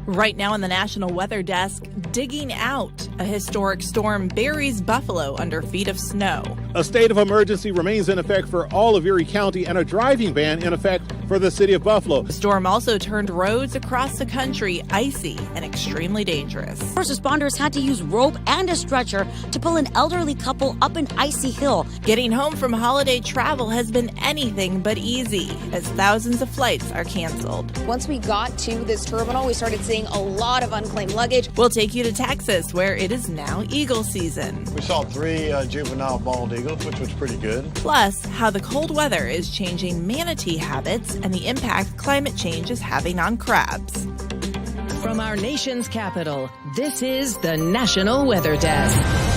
Right now on the National Weather Desk, digging out. A historic storm buries Buffalo under feet of snow. A state of emergency remains in effect for all of Erie County and a driving ban in effect for the city of Buffalo. The storm also turned roads across the country icy and extremely dangerous. First responders had to use rope and a stretcher to pull an elderly couple up an icy hill. Getting home from holiday travel has been anything but easy as thousands of flights are canceled. Once we got to this terminal, we started seeing a lot of unclaimed luggage. We'll take you to Texas, where it is now eagle season. We saw 3 juvenile bald eagles, which was pretty good. Plus, how the cold weather is changing manatee habits and the impact climate change is having on crabs. From our nation's capital, this is the National Weather Desk.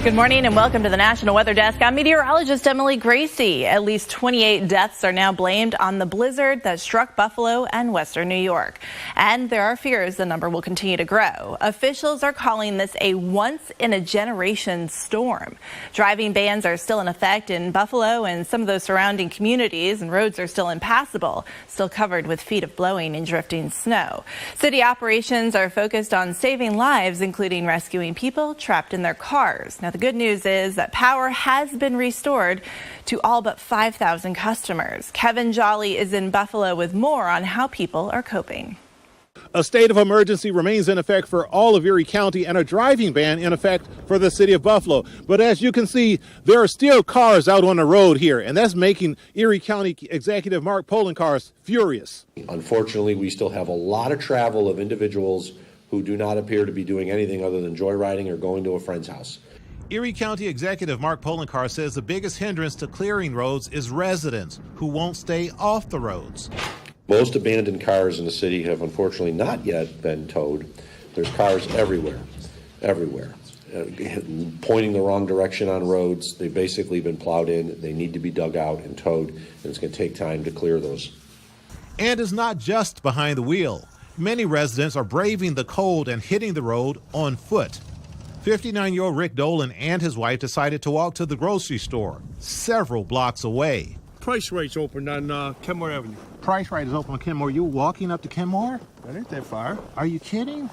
Good morning and welcome to the National Weather Desk. I'm meteorologist Emily Gracie. At least 28 deaths are now blamed on the blizzard that struck Buffalo and western New York. And there are fears the number will continue to grow. Officials are calling this a once-in-a-generation storm. Driving bans are still in effect in Buffalo and some of those surrounding communities, and roads are still impassable, still covered with feet of blowing and drifting snow. City operations are focused on saving lives, including rescuing people trapped in their cars. Now, the good news is that power has been restored to all but 5,000 customers. Kevin Jolly is in Buffalo with more on how people are coping. A state of emergency remains in effect for all of Erie County and a driving ban in effect for the city of Buffalo. But as you can see, there are still cars out on the road here, and that's making Erie County Executive Mark Poloncarz furious. Unfortunately, we still have a lot of travel of individuals who do not appear to be doing anything other than joyriding or going to a friend's house. Erie County Executive Mark Poloncarz says the biggest hindrance to clearing roads is residents who won't stay off the roads. Most abandoned cars in the city have unfortunately not yet been towed. There's cars everywhere, pointing the wrong direction on roads. They've basically been plowed in. They need to be dug out and towed, and it's going to take time to clear those. And it's not just behind the wheel. Many residents are braving the cold and hitting the road on foot. 59-year-old Rick Dolan and his wife decided to walk to the grocery store several blocks away. Price Right's open on Kenmore Avenue. Price Right is open on Kenmore. You walking up to Kenmore? That ain't that far. Are you kidding?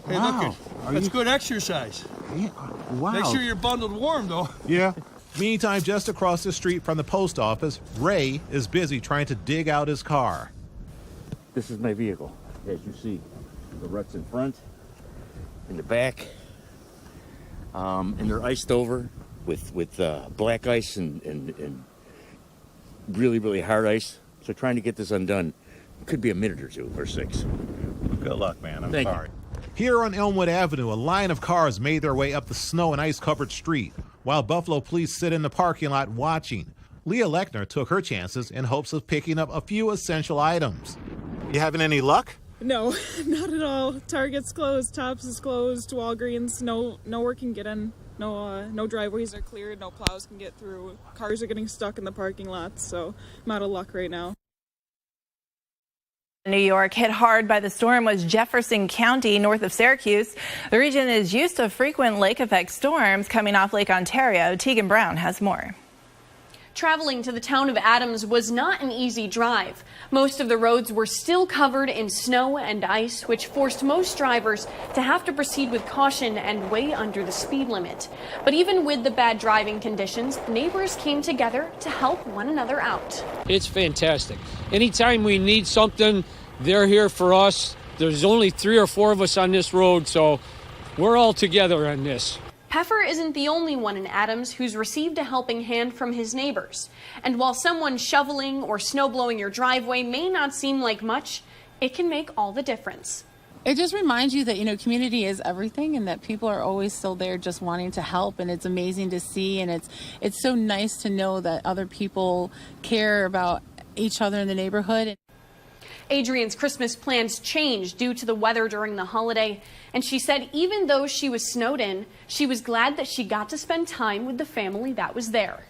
Hey, wow. Look, that's good exercise. Yeah. Wow. Make sure you're bundled warm, though. Yeah. Meantime, just across the street from the post office, Ray is busy trying to dig out his car. This is my vehicle. As you see, the ruts in front, in the back. And they're iced over with black ice and really, really hard ice. So trying to get this undone could be a minute or 2 or 6. Good luck, man. I'm Thank sorry. Here on Elmwood Avenue, a line of cars made their way up the snow and ice-covered street, while Buffalo police sit in the parking lot watching. Leah Lechner took her chances in hopes of picking up a few essential items. You having any luck? No, not at all. Target's closed, Tops is closed, Walgreens, nowhere can get in. No driveways are cleared, no plows can get through. Cars are getting stuck in the parking lots, so I'm out of luck right now. New York, hit hard by the storm was Jefferson County, north of Syracuse. The region is used to frequent lake effect storms coming off Lake Ontario. Tegan Brown has more. Traveling to the town of Adams was not an easy drive. Most of the roads were still covered in snow and ice, which forced most drivers to have to proceed with caution and way under the speed limit. But even with the bad driving conditions, neighbors came together to help one another out. It's fantastic. Anytime we need something, they're here for us. There's only 3 or 4 of us on this road, so we're all together on this. Peffer isn't the only one in Adams who's received a helping hand from his neighbors. And while someone shoveling or snow blowing your driveway may not seem like much, it can make all the difference. It just reminds you that, community is everything and that people are always still there just wanting to help. And it's amazing to see. And it's so nice to know that other people care about each other in the neighborhood. Adrian's Christmas plans changed due to the weather during the holiday, and she said even though she was snowed in, she was glad that she got to spend time with the family that was there.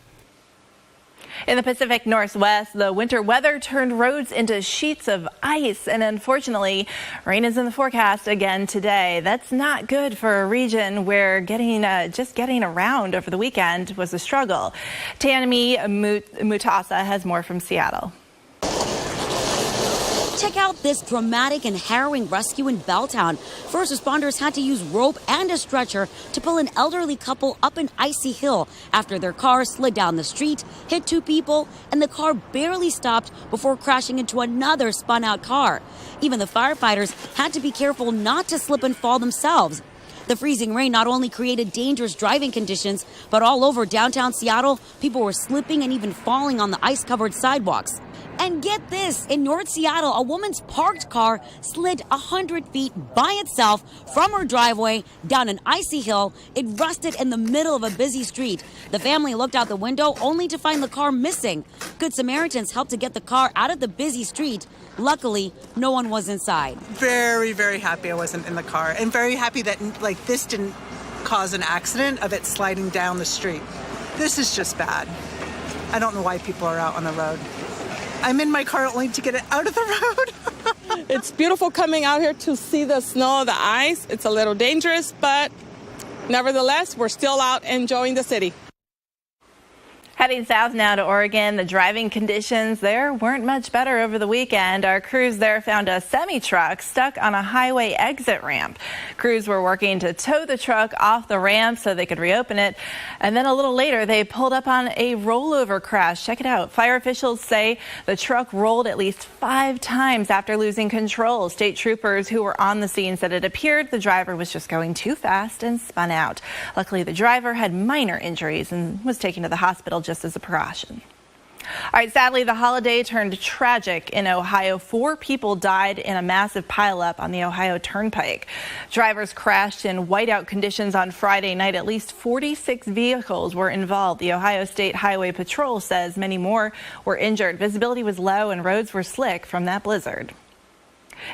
In the Pacific Northwest, the winter weather turned roads into sheets of ice, and unfortunately, rain is in the forecast again today. That's not good for a region where just getting around over the weekend was a struggle. Tammy Mutasa has more from Seattle. Check out this dramatic and harrowing rescue in Belltown. First responders had to use rope and a stretcher to pull an elderly couple up an icy hill after their car slid down the street, hit two people, and the car barely stopped before crashing into another spun-out car. Even the firefighters had to be careful not to slip and fall themselves. The freezing rain not only created dangerous driving conditions, but all over downtown Seattle, people were slipping and even falling on the ice-covered sidewalks. And get this, in North Seattle, a woman's parked car slid 100 feet by itself from her driveway down an icy hill. It rusted in the middle of a busy street. The family looked out the window only to find the car missing. Good Samaritans helped to get the car out of the busy street. Luckily, no one was inside. Very, very happy I wasn't in the car, and very happy that this didn't cause an accident of it sliding down the street. This is just bad. I don't know why people are out on the road. I'm in my car only to get it out of the road. It's beautiful coming out here to see the snow, the ice. It's a little dangerous, but nevertheless, we're still out enjoying the city. Heading south now to Oregon, the driving conditions there weren't much better over the weekend. Our crews there found a semi-truck stuck on a highway exit ramp. Crews were working to tow the truck off the ramp so they could reopen it. And then a little later, they pulled up on a rollover crash. Check it out. Fire officials say the truck rolled at least 5 times after losing control. State troopers who were on the scene said it appeared the driver was just going too fast and spun out. Luckily, the driver had minor injuries and was taken to the hospital just as a precaution. All right, sadly, the holiday turned tragic in Ohio. 4 people died in a massive pileup on the Ohio Turnpike. Drivers crashed in whiteout conditions on Friday night. At least 46 vehicles were involved. The Ohio State Highway Patrol says many more were injured. Visibility was low and roads were slick from that blizzard.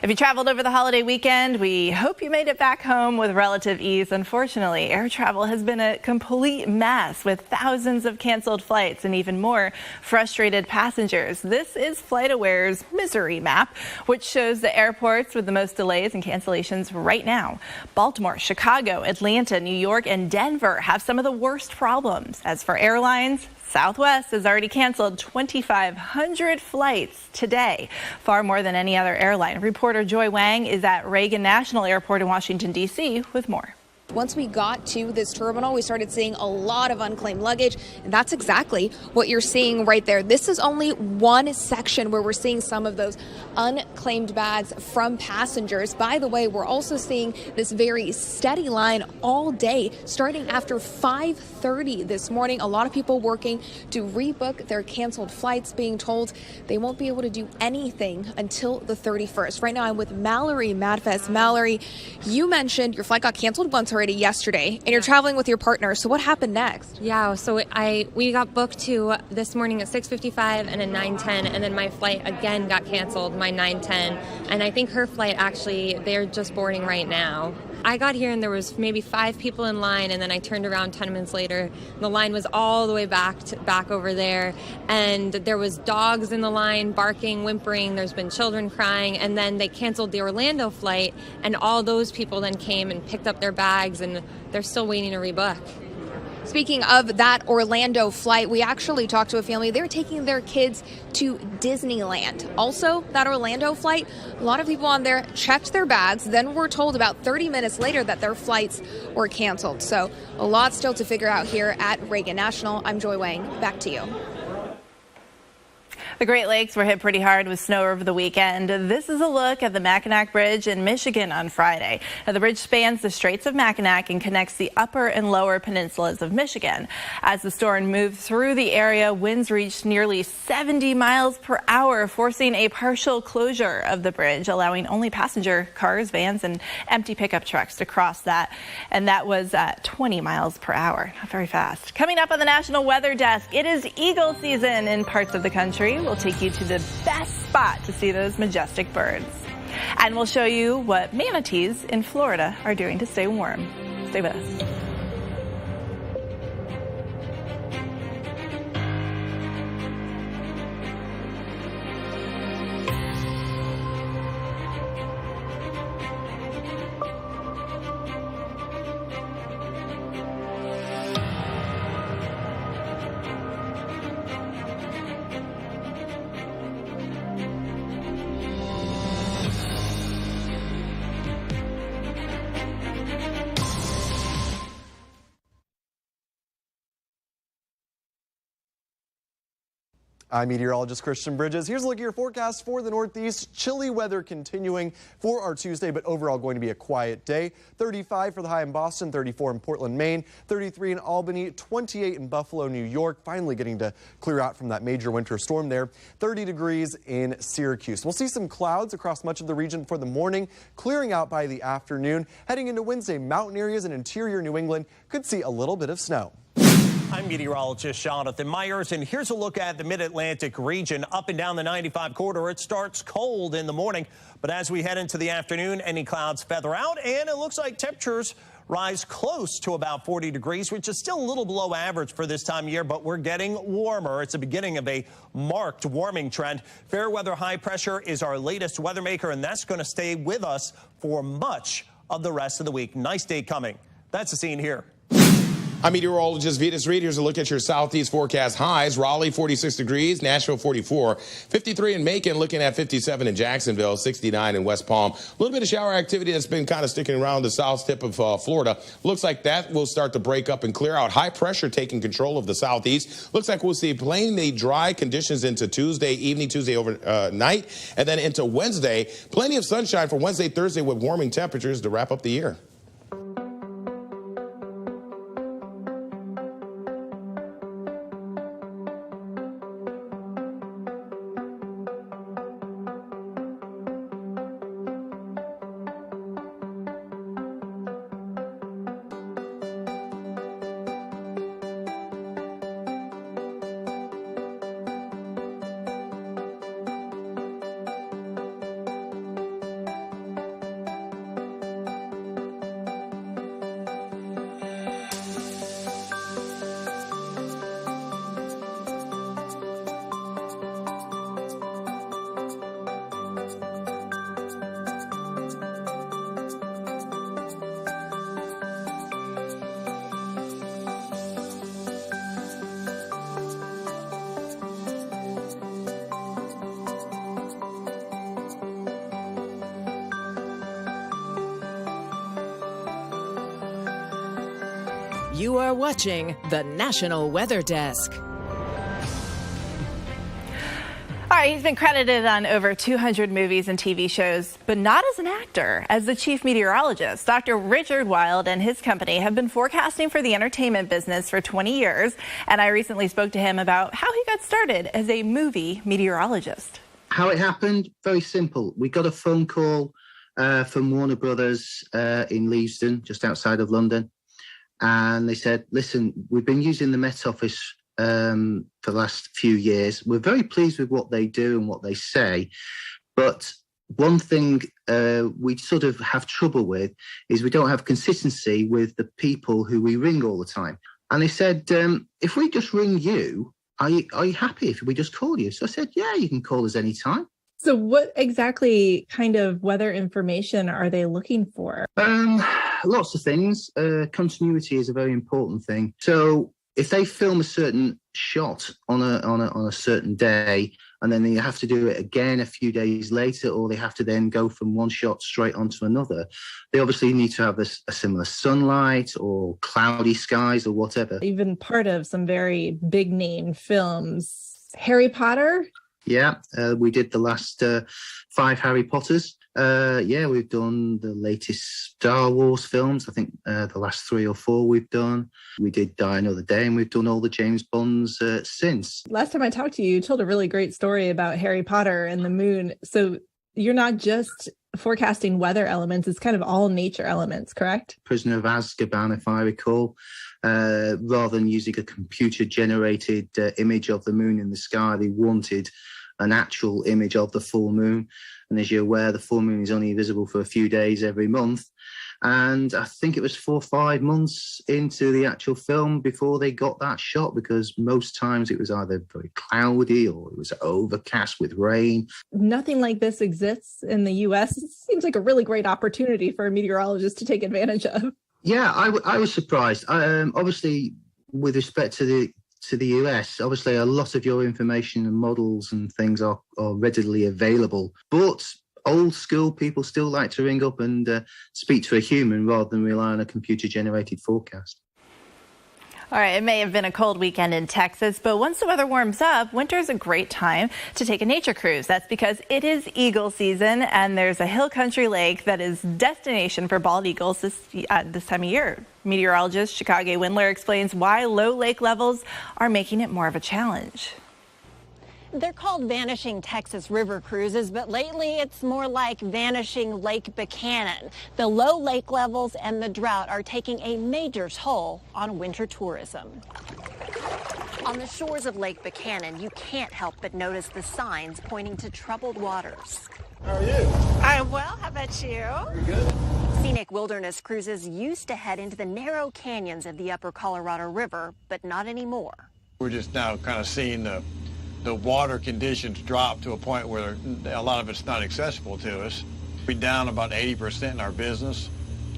If you traveled over the holiday weekend, we hope you made it back home with relative ease. Unfortunately, air travel has been a complete mess with thousands of canceled flights and even more frustrated passengers. This is FlightAware's misery map, which shows the airports with the most delays and cancellations right now. Baltimore, Chicago, Atlanta, New York, and Denver have some of the worst problems. As for airlines, Southwest has already canceled 2,500 flights today, far more than any other airline. Reporter Joy Wang is at Reagan National Airport in Washington, D.C. with more. Once we got to this terminal, we started seeing a lot of unclaimed luggage, and that's exactly what you're seeing right there. This is only one section where we're seeing some of those unclaimed bags from passengers. By the way, we're also seeing this very steady line all day, starting after 5:30 this morning. A lot of people working to rebook their canceled flights, being told they won't be able to do anything until the 31st. Right now, I'm with Mallory Madfest. Mallory, you mentioned your flight got canceled once already yesterday, and you're traveling with your partner. So what happened next? Yeah, so we got booked to this morning at 6:55 and a 9:10, and then my flight again got canceled, my 9:10, and I think her flight actually, they're just boarding right now. I got here and there was maybe 5 people in line, and then I turned around 10 minutes later. The line was all the way back over there, and there was dogs in the line barking, whimpering. There's been children crying, and then they canceled the Orlando flight, and all those people then came and picked up their bags, and they're still waiting to rebook. Speaking of that Orlando flight, we actually talked to a family. They're taking their kids to Disneyland. Also, that Orlando flight, a lot of people on there checked their bags, then were told about 30 minutes later that their flights were canceled. So a lot still to figure out here at Reagan National. I'm Joy Wang. Back to you. The Great Lakes were hit pretty hard with snow over the weekend. This is a look at the Mackinac Bridge in Michigan on Friday. Now, the bridge spans the Straits of Mackinac and connects the upper and lower peninsulas of Michigan. As the storm moved through the area, winds reached nearly 70 miles per hour, forcing a partial closure of the bridge, allowing only passenger cars, vans, and empty pickup trucks to cross that. And that was at 20 miles per hour. Not very fast. Coming up on the National Weather Desk, it is eagle season in parts of the country. We'll take you to the best spot to see those majestic birds. And we'll show you what manatees in Florida are doing to stay warm. Stay with us. I'm meteorologist Christian Bridges. Here's a look at your forecast for the Northeast. Chilly weather continuing for our Tuesday, but overall going to be a quiet day. 35 for the high in Boston, 34 in Portland, Maine, 33 in Albany, 28 in Buffalo, New York. Finally getting to clear out from that major winter storm there. 30 degrees in Syracuse. We'll see some clouds across much of the region for the morning, clearing out by the afternoon. Heading into Wednesday, mountain areas in interior New England could see a little bit of snow. I'm meteorologist Jonathan Myers, and here's a look at the mid-Atlantic region. Up and down the 95 corridor, it starts cold in the morning, but as we head into the afternoon, any clouds feather out, and it looks like temperatures rise close to about 40 degrees, which is still a little below average for this time of year, but we're getting warmer. It's the beginning of a marked warming trend. Fair weather high pressure is our latest weather maker, and that's going to stay with us for much of the rest of the week. Nice day coming. That's the scene here. I'm meteorologist Vitas Reed. Here's a look at your southeast forecast highs. Raleigh, 46 degrees. Nashville, 44. 53 in Macon, looking at 57 in Jacksonville. 69 in West Palm. A little bit of shower activity that's been kind of sticking around the south tip of Florida. Looks like that will start to break up and clear out. High pressure taking control of the southeast. Looks like we'll see plainly dry conditions into Tuesday evening, Tuesday overnight, and then into Wednesday. Plenty of sunshine for Wednesday, Thursday with warming temperatures to wrap up the year. You are watching the National Weather Desk. All right, he's been credited on over 200 movies and TV shows, but not as an actor. As the chief meteorologist, Dr. Richard Wild and his company have been forecasting for the entertainment business for 20 years, and I recently spoke to him about how he got started as a movie meteorologist. How it happened? Very simple. We got a phone call from Warner Brothers in Leavesden, just outside of London. And they said, listen, we've been using the Met Office for the last few years. We're very pleased with what they do and what they say. But one thing we sort of have trouble with is we don't have consistency with the people who we ring all the time. And they said, if we just ring you, are you happy if we just call you? So I said, yeah, you can call us anytime. So what exactly kind of weather information are they looking for? Lots of things. Continuity is a very important thing. So if they film a certain shot on a certain day, and then they have to do it again a few days later, or they have to then go from one shot straight onto another, they obviously need to have a similar sunlight or cloudy skies or whatever. Even part of some very big name films. Harry Potter? Yeah, we did the last 5 Harry Potters. Yeah, we've done the latest Star Wars films. I think the last 3 or 4 we've done. We did Die Another Day, and we've done all the James Bonds since. Last time I talked to you, you told a really great story about Harry Potter and the moon. So you're not just forecasting weather elements, it's kind of all nature elements, correct? Prisoner of Azkaban, if I recall. Rather than using a computer-generated image of the moon in the sky, they wanted an actual image of the full moon. And as you're aware, the full moon is only visible for a few days every month. And I think it was 4 or 5 months into the actual film before they got that shot, because most times it was either very cloudy or it was overcast with rain. Nothing like this exists in the U.S. It seems like a really great opportunity for a meteorologist to take advantage of. Yeah, I was surprised. Obviously, with respect to the US, obviously a lot of your information and models and things are readily available. But old school people still like to ring up and speak to a human rather than rely on a computer-generated forecast. All right, it may have been a cold weekend in Texas, but once the weather warms up, winter is a great time to take a nature cruise. That's because it is eagle season, and there's a hill country lake that is destination for bald eagles this time of year. Meteorologist Chicago Windler explains why low lake levels are making it more of a challenge. They're called Vanishing Texas River Cruises, but lately it's more like Vanishing Lake Buchanan. The low lake levels and the drought are taking a major toll on winter tourism. On the shores of Lake Buchanan, you can't help but notice the signs pointing to troubled waters. How are you? I'm well. How about you? Pretty good. Scenic wilderness cruises used to head into the narrow canyons of the upper Colorado River, but not anymore. We're just now kind of seeing the water conditions drop to a point where a lot of it's not accessible to us. We're down about 80% in our business.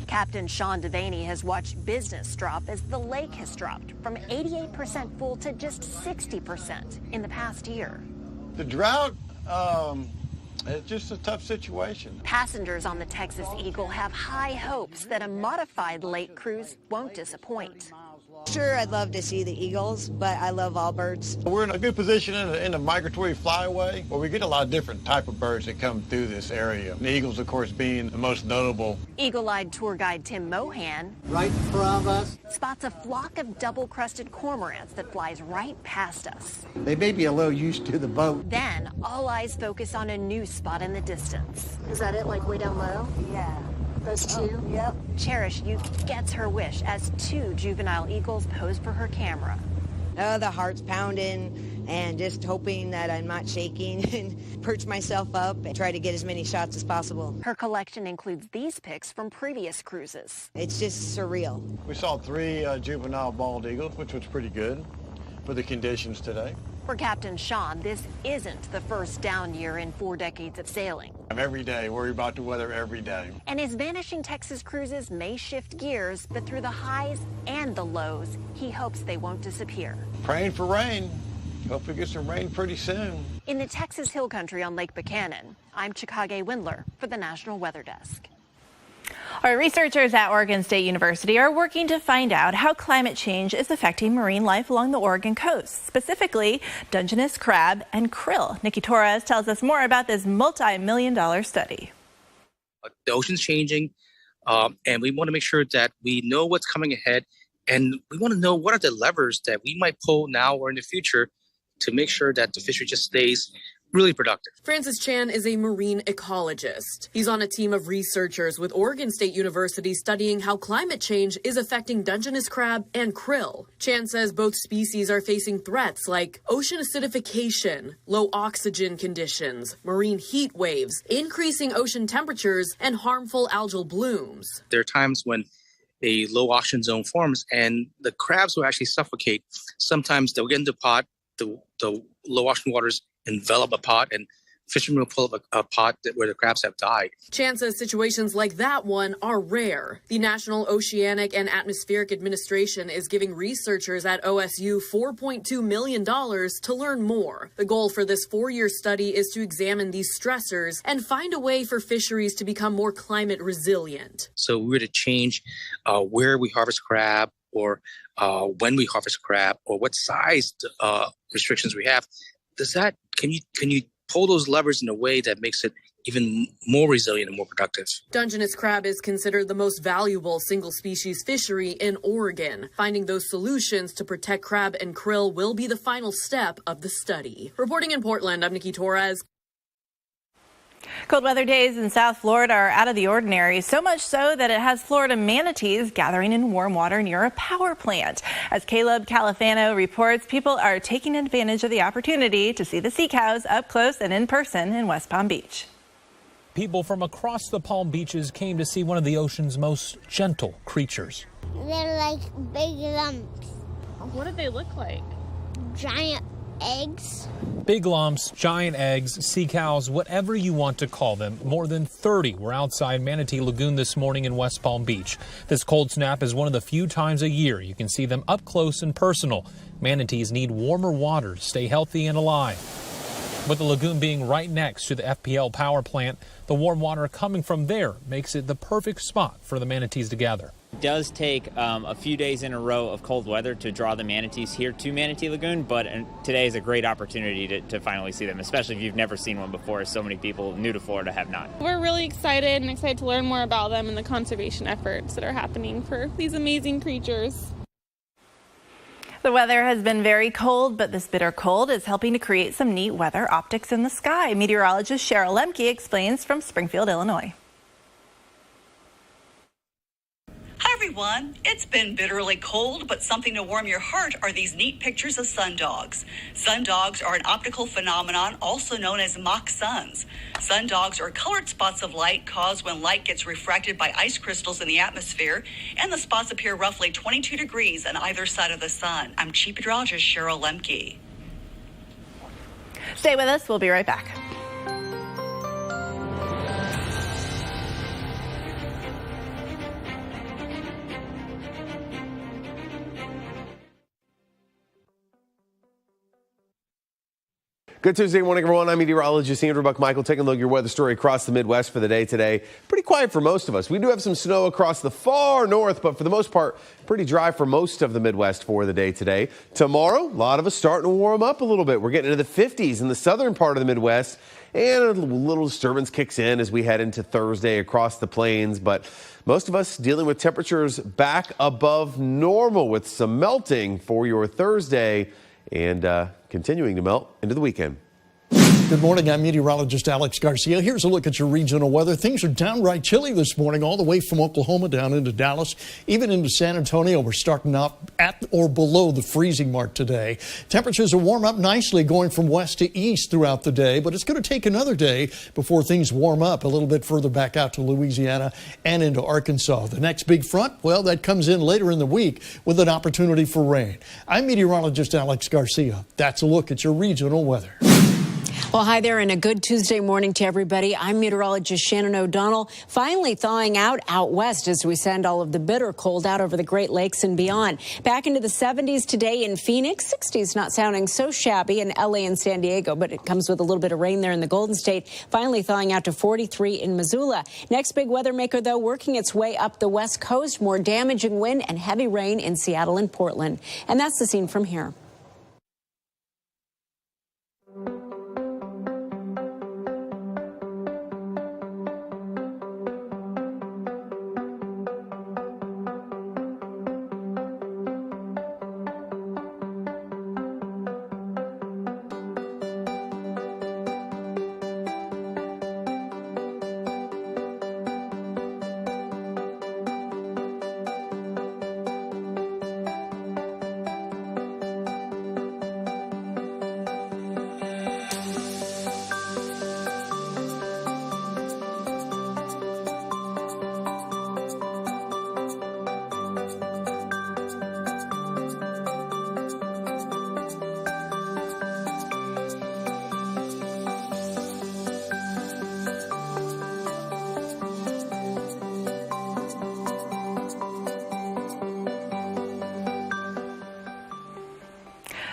Captain Sean Devaney has watched business drop as the lake has dropped from 88% full to just 60% in the past year. The drought, it's just a tough situation. Passengers on the Texas Eagle have high hopes that a modified lake cruise won't disappoint. Sure, I'd love to see the eagles, but I love all birds. We're in a good position in the migratory flyway, where we get a lot of different type of birds that come through this area. The eagles, of course, being the most notable. Eagle-eyed tour guide Tim Mohan right in front of us spots a flock of double-crested cormorants that flies right past us. They may be a little used to the boat. Then all eyes focus on a new spot in the distance. Is that it, like way down low? Yeah. Those two? Yep. Cherish Youth gets her wish as two juvenile eagles pose for her camera. Oh, the heart's pounding and just hoping that I'm not shaking and perch myself up and try to get as many shots as possible. Her collection includes these pics from previous cruises. It's just surreal. We saw 3 juvenile bald eagles, which was pretty good for the conditions today. For Captain Sean, this isn't the first down year in 4 decades of sailing. I'm every day worried about the weather every day. And his Vanishing Texas cruises may shift gears, but through the highs and the lows, he hopes they won't disappear. Praying for rain. Hope we get some rain pretty soon. In the Texas Hill Country on Lake Buchanan, I'm Chicago Windler for the National Weather Desk. All right, researchers at Oregon State University are working to find out how climate change is affecting marine life along the Oregon coast, specifically Dungeness crab and krill. Nikki Torres tells us more about this multi-million-dollar study. The ocean's changing, and we want to make sure that we know what's coming ahead, and we want to know what are the levers that we might pull now or in the future to make sure that the fishery just stays really productive. Francis Chan is a marine ecologist. He's on a team of researchers with Oregon State University studying how climate change is affecting Dungeness crab and krill. Chan says both species are facing threats like ocean acidification, low oxygen conditions, marine heat waves, increasing ocean temperatures, and harmful algal blooms. There are times when a low oxygen zone forms and the crabs will actually suffocate. Sometimes they'll get into the pot, the low oxygen waters envelop a pot, and fishermen will pull up a pot where the crabs have died. Chan says situations like that one are rare. The National Oceanic and Atmospheric Administration is giving researchers at OSU $4.2 million to learn more. The goal for this 4-year study is to examine these stressors and find a way for fisheries to become more climate resilient. So we were to change where we harvest crab, or when we harvest crab, or what size restrictions we have. Can you pull those levers in a way that makes it even more resilient and more productive? Dungeness crab is considered the most valuable single-species fishery in Oregon. Finding those solutions to protect crab and krill will be the final step of the study. Reporting in Portland, I'm Nikki Torres. Cold weather days in South Florida are out of the ordinary, so much so that it has Florida manatees gathering in warm water near a power plant. As Caleb Califano reports, people are taking advantage of the opportunity to see the sea cows up close and in person in West Palm Beach. People from across the Palm Beaches came to see one of the ocean's most gentle creatures. They're like big lumps. What do they look like? Giant eggs. Big lumps, giant eggs, sea cows, whatever you want to call them. More than 30 were outside Manatee Lagoon this morning in West Palm Beach. This cold snap is one of the few times a year you can see them up close and personal. Manatees need warmer water to stay healthy and alive. With the lagoon being right next to the FPL power plant, the warm water coming from there makes it the perfect spot for the manatees to gather. does take a few days in a row of cold weather to draw the manatees here to Manatee Lagoon, but today is a great opportunity to finally see them, especially if you've never seen one before, as so many people new to Florida have not. We're really excited to learn more about them and the conservation efforts that are happening for these amazing creatures. The weather has been very cold, but this bitter cold is helping to create some neat weather optics in the sky. Meteorologist Cheryl Lemke explains from Springfield, Illinois. Hi everyone, it's been bitterly cold, but something to warm your heart are these neat pictures of sundogs. Sundogs are an optical phenomenon also known as mock suns. Sundogs are colored spots of light caused when light gets refracted by ice crystals in the atmosphere, and the spots appear roughly 22 degrees on either side of the sun. I'm Chief Meteorologist Cheryl Lemke. Stay with us, we'll be right back. Good Tuesday morning, everyone. I'm meteorologist Andrew Buck-Michael taking a look at your weather story across the Midwest for the day today. Pretty quiet for most of us. We do have some snow across the far north, but for the most part, pretty dry for most of the Midwest for the day today. Tomorrow, a lot of us starting to warm up a little bit. We're getting into the 50s in the southern part of the Midwest, and a little disturbance kicks in as we head into Thursday across the plains. But most of us dealing with temperatures back above normal with some melting for your Thursday and continuing to melt into the weekend. Good morning. I'm meteorologist Alex Garcia. Here's a look at your regional weather. Things are downright chilly this morning, all the way from Oklahoma down into Dallas, even into San Antonio. We're starting out at or below the freezing mark today. Temperatures will warm up nicely going from west to east throughout the day, but it's going to take another day before things warm up a little bit further back out to Louisiana and into Arkansas. The next big front, well, that comes in later in the week with an opportunity for rain. I'm meteorologist Alex Garcia. That's a look at your regional weather. Well, hi there and a good Tuesday morning to everybody. I'm meteorologist Shannon O'Donnell. Finally thawing out west as we send all of the bitter cold out over the Great Lakes and beyond. Back into the 70s today in Phoenix. 60s not sounding so shabby in LA and San Diego, but it comes with a little bit of rain there in the Golden State. Finally thawing out to 43 in Missoula. Next big weather maker, though, working its way up the west coast. More damaging wind and heavy rain in Seattle and Portland. And that's the scene from here.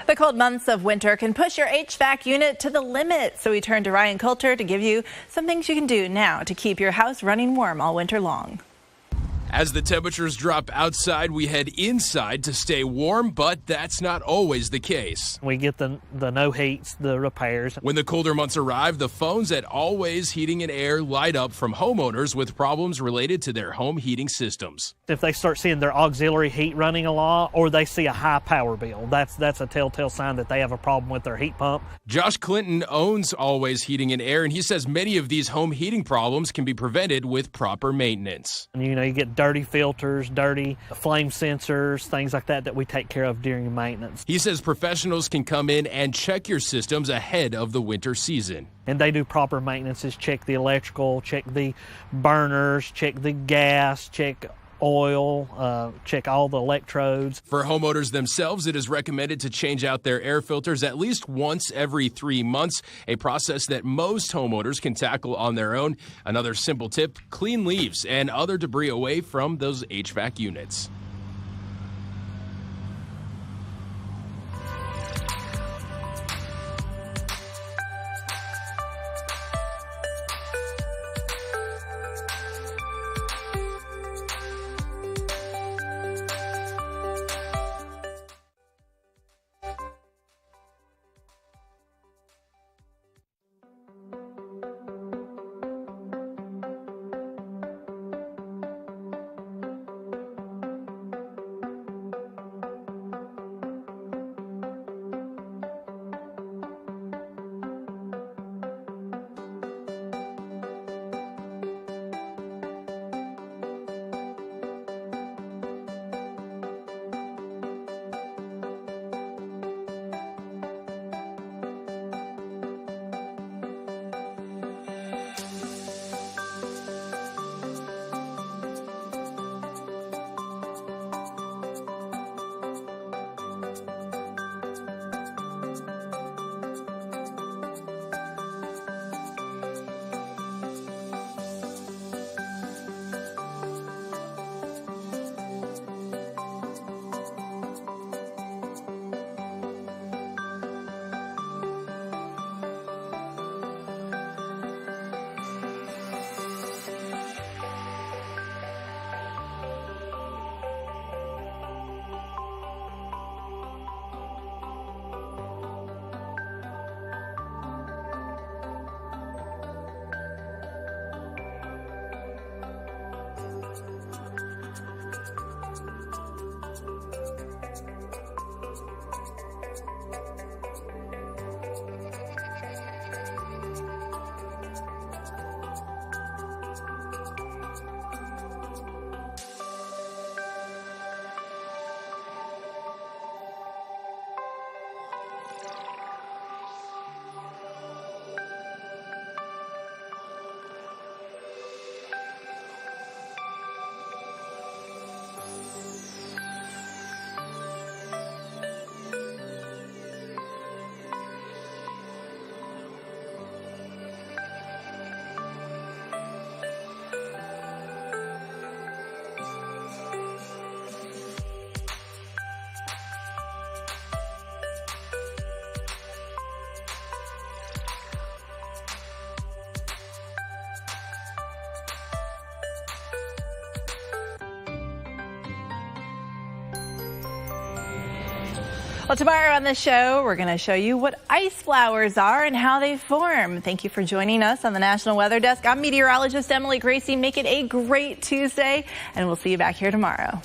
The cold months of winter can push your HVAC unit to the limit, so we turn to Ryan Coulter to give you some things you can do now to keep your house running warm all winter long. As the temperatures drop outside, we head inside to stay warm, but that's not always the case. We get the no heats, the repairs. When the colder months arrive, the phones at Always Heating and Air light up from homeowners with problems related to their home heating systems. If they start seeing their auxiliary heat running a lot, or they see a high power bill, that's a telltale sign that they have a problem with their heat pump. Josh Clinton owns Always Heating and Air, and he says many of these home heating problems can be prevented with proper maintenance. And, you get dirty filters, dirty flame sensors, things like that we take care of during maintenance. He says professionals can come in and check your systems ahead of the winter season. And they do proper maintenance, check the electrical, check the burners, check the gas, check oil, check all the electrodes. For homeowners themselves, it is recommended to change out their air filters at least once every 3 months, a process that most homeowners can tackle on their own. Another simple tip, clean leaves and other debris away from those HVAC units. Well, tomorrow on the show, we're going to show you what ice flowers are and how they form. Thank you for joining us on the National Weather Desk. I'm meteorologist Emily Gracie. Make it a great Tuesday, and we'll see you back here tomorrow.